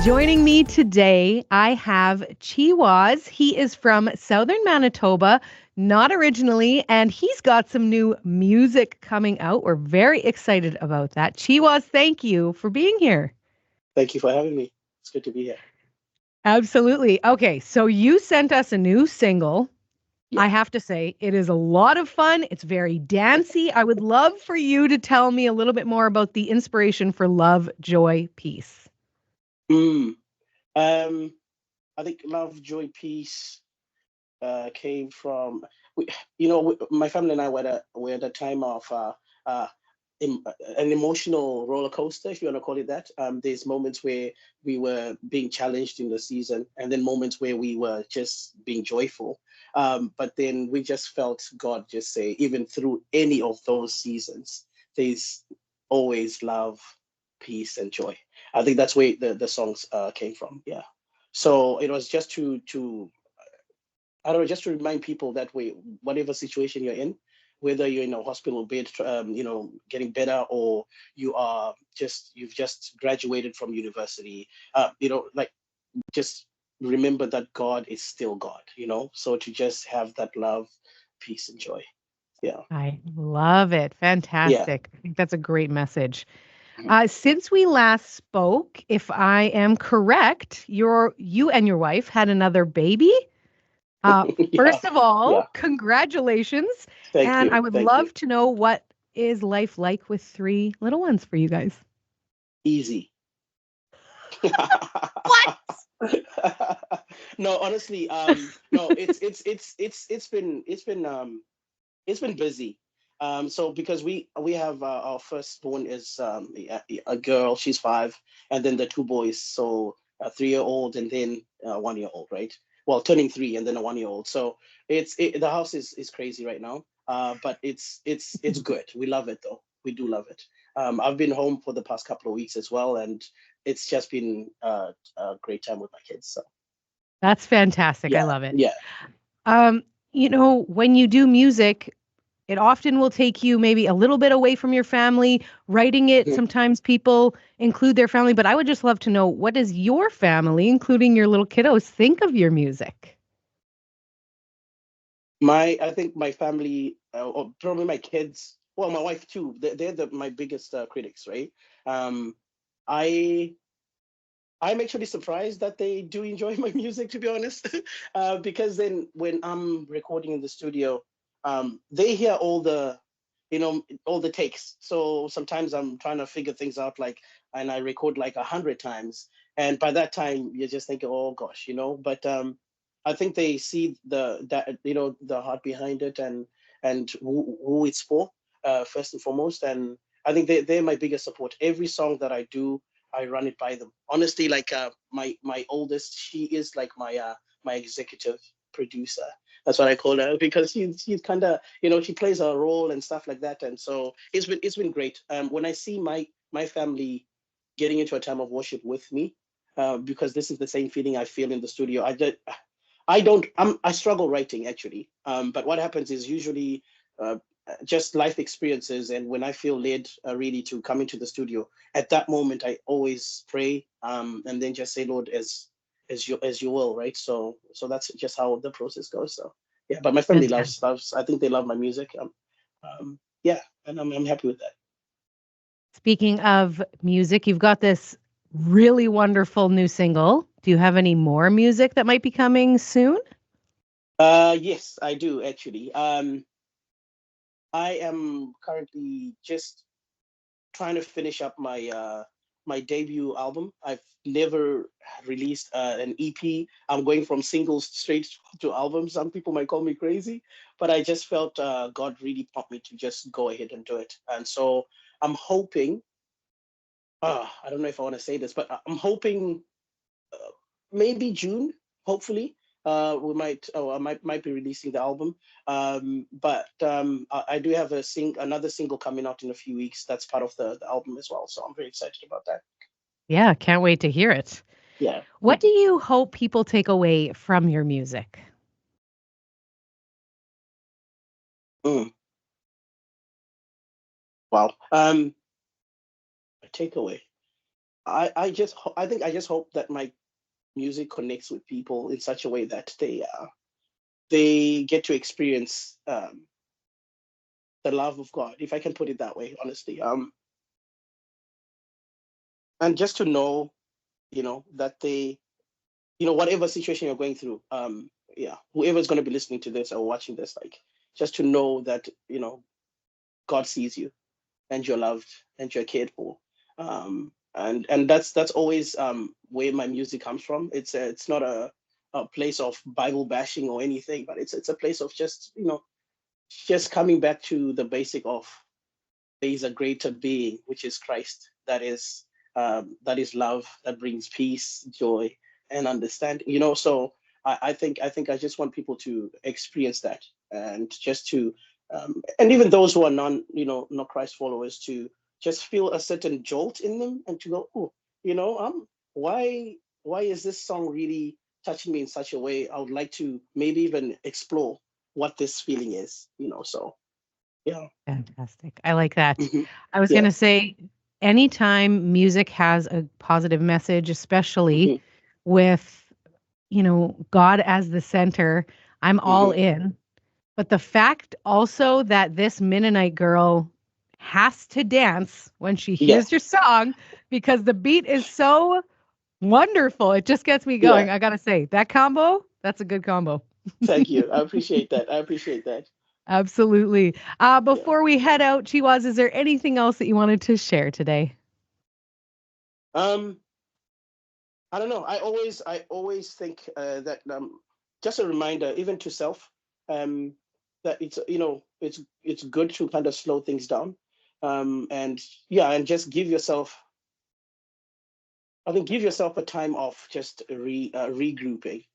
Joining me today, I have Chiwaz. He is from southern Manitoba, not originally, and he's got some new music coming out. We're very excited about that. Chiwaz, thank you for being here. Thank you for having me. It's good to be here. Absolutely. Okay, so you sent us a new single. I Yeah. have to say, it is a lot of fun. It's very dancey. I would love for you to tell me a little bit more about the inspiration for Love, Joy, Peace. Mm. Um, I think love, joy, peace came from we, my family and I were at a time of uh, an emotional roller coaster, if you want to call it that. There's moments where we were being challenged in the season, and then moments where we were just being joyful. But then we just felt God just say, even through any of those seasons, there's always love, peace, and joy. I think that's where the songs came from. Yeah. So it was just to I don't know, just to remind people that way, whatever situation you're in, whether you're in a hospital bed, getting better, or you've just graduated from university, like just remember that God is still God, So to just have that love, peace, and joy. Yeah. I love it. Yeah. Fantastic. I think that's a great message. Since we last spoke, if I am correct, you and your wife had another baby. Yeah. First of all, Yeah. congratulations. Thank And I you. would Thank you. love to know what is life like with three little ones for you guys. Easy. What? No, honestly, no, it's been busy. So because we have our firstborn is a girl, she's 5, and then the two boys, so a 3-year old and then a 1-year old, right? Well, turning 3 and then a 1-year old. So the house is crazy right now. But it's good. We love it though. We do love it. I've been home for the past couple of weeks as well, and it's just been a great time with my kids. So That's fantastic. I yeah, love it. yeah. Um, when you do music, it often will take you maybe a little bit away from your family. Writing it, Mhm. sometimes people include their family, but I would just love to know, what does your family, including your little kiddos, think of your music? I think my family, or probably my kids, well, my wife too. They're my biggest critics, right? Um, I I'm actually surprised that they do enjoy my music, to be honest, because then when I'm recording in the studio, they hear all the takes. So sometimes I'm trying to figure things out, like, and I record like 100 times, and by that time you're just thinking, oh gosh. But I think they see the heart behind it, and who it's for, first and foremost. And I think they're my biggest support. Every song that I do, I run it by them. Honestly, like my oldest, she is like my executive producer. That's what I call her, because she's kind of, she plays a role and stuff like that. And so it's been great. When I see my family getting into a time of worship with me, because this is the same feeling I feel in the studio. I struggle writing, actually. But what happens is usually uh, just life experiences, and when I feel led, really, to come into the studio, at that moment I always pray, and then just say, Lord, as you will, right? So that's just how the process goes. So yeah, but my family Fantastic. loves. I think they love my music. Yeah, and I'm happy with that. Speaking of music, you've got this really wonderful new single. Do you have any more music that might be coming soon? Yes, I do, actually. I am currently just trying to finish up my debut album. I've never released an EP. I'm going from singles straight to albums. Some people might call me crazy, but I just felt God really prompted me to just go ahead and do it. And so I'm hoping. I don't know if I want to say this, but I'm hoping maybe June, hopefully. I might be releasing the album. But I do have another single coming out in a few weeks. That's part of the album as well. So I'm very excited about that. Yeah, can't wait to hear it. Yeah. What do you hope people take away from your music? Mm, wow. A takeaway. I think I just hope that my music connects with people in such a way that they get to experience the love of God, if I can put it that way, honestly. And just to know, that whatever situation you're going through, yeah, whoever's going to be listening to this or watching this, like, just to know that God sees you and you're loved and you're cared for. And that's always where my music comes from. It's not a place of Bible bashing or anything, but it's a place of just coming back to the basic of there is a greater being, which is Christ, that is love, that brings peace, joy, and understanding. So I think I just want people to experience that, and just to and even those who are not Christ followers, to just feel a certain jolt in them, and to go, oh, why why is this song really touching me in such a way? I would like to maybe even explore what this feeling is. So yeah. Fantastic. I like that. Hmm. I was going Yeah. to say, anytime music has a positive message, especially Hmm. with, God as the center, I'm all Hmm. in. But the fact also that this Mennonite girl has to dance when she Yeah. hears your song because the beat is so wonderful. It just gets me Yeah. going. I got to say, that combo, that's a good combo. Thank you. I appreciate that. I appreciate that. Absolutely. Yeah. Before we head out, Chiwaz, is there anything else that you wanted to share today? Um, I don't know. I always think that just a reminder, even to self, um, that it's good to kind of slow things down, and yeah, and just give yourself I think give yourself a time off, just regrouping.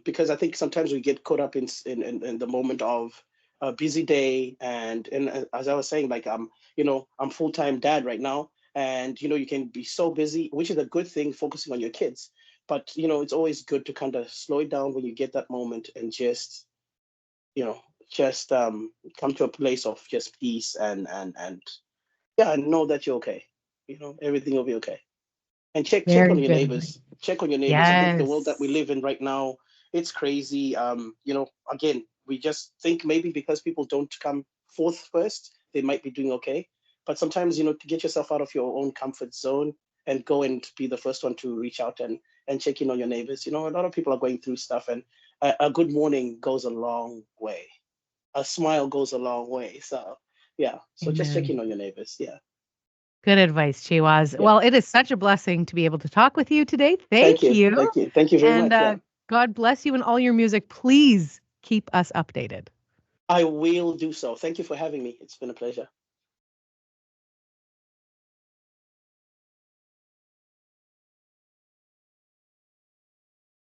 Because I think sometimes we get caught up in the moment of a busy day, and as I was saying, like I'm full time dad right now, and you can be so busy, which is a good thing, focusing on your kids. But it's always good to kind of slow it down when you get that moment, and you know just come to a place of just peace, and yeah, and know that you're okay. Everything will be okay. And check on Very your good neighbors. advice. Check on your neighbors. I think the world that we Yes. live in right now, it's crazy. Again, we just think maybe because people don't come forth first, they might be doing okay. But sometimes, to get yourself out of your own comfort zone and go and be the first one to reach out and check in on your neighbors. A lot of people are going through stuff, and a good morning goes a long way. A smile goes a long way. So yeah, so just check Amen. in on your neighbors. Yeah, Good advice, Chiwaz. yeah. Well, it is such a blessing to be able to talk with you today. Thank Thank you, you. thank you, thank you very And much. Yeah. God bless you and all your music. Please keep us updated. I will do so. Thank you for having me. It's been a pleasure.